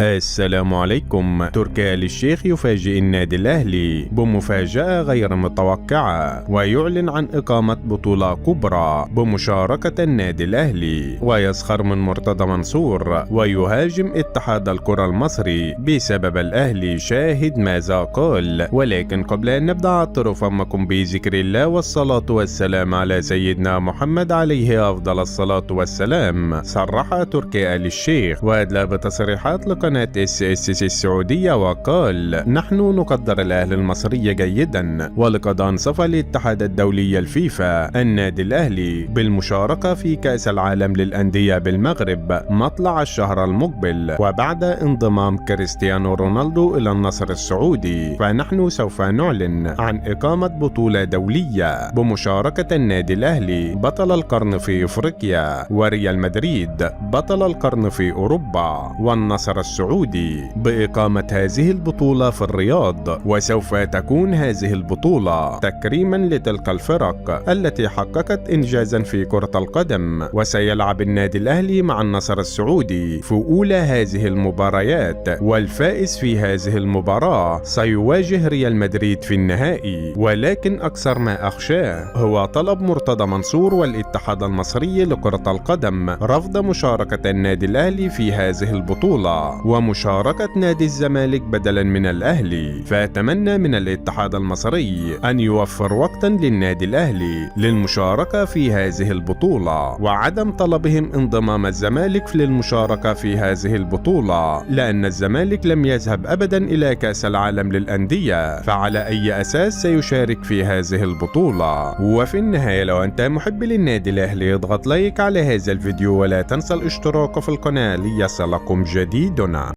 السلام عليكم. تركي آل الشيخ يفاجئ النادي الأهلي بمفاجأة غير متوقعة ويعلن عن إقامة بطولة كبرى بمشاركة النادي الأهلي، ويسخر من مرتضى منصور ويهاجم اتحاد الكرة المصري بسبب الأهلي. شاهد ماذا قال. ولكن قبل أن نبدأ عطروا فمكم بذكر الله والصلاة والسلام على سيدنا محمد عليه أفضل الصلاة والسلام. صرح تركي آل الشيخ وأدلى بتصريحات قناة SSC السعودية وقال: نحن نقدر الأهلي المصري جيدا، ولقد أنصف الاتحاد الدولي الفيفا النادي الأهلي بالمشاركة في كأس العالم للأندية بالمغرب مطلع الشهر المقبل، وبعد انضمام كريستيانو رونالدو إلى النصر السعودي فنحن سوف نعلن عن إقامة بطولة دولية بمشاركة النادي الأهلي بطل القرن في إفريقيا، وريال مدريد بطل القرن في أوروبا، والنصر السعودي بإقامة هذه البطولة في الرياض. وسوف تكون هذه البطولة تكريما لتلك الفرق التي حققت إنجازا في كرة القدم. وسيلعب النادي الأهلي مع النصر السعودي في أولى هذه المباريات، والفائز في هذه المباراة سيواجه ريال مدريد في النهائي. ولكن أكثر ما أخشاه هو طلب مرتضى منصور والاتحاد المصري لكرة القدم رفض مشاركة النادي الأهلي في هذه البطولة ومشاركة نادي الزمالك بدلا من الأهلي. فأتمنى من الاتحاد المصري أن يوفر وقتا للنادي الأهلي للمشاركة في هذه البطولة، وعدم طلبهم انضمام الزمالك للمشاركة في هذه البطولة، لأن الزمالك لم يذهب أبدا إلى كأس العالم للأندية، فعلى أي أساس سيشارك في هذه البطولة؟ وفي النهاية لو أنت محب للنادي الأهلي اضغط لايك على هذا الفيديو، ولا تنسى الاشتراك في القناة ليصلكم جديدنا.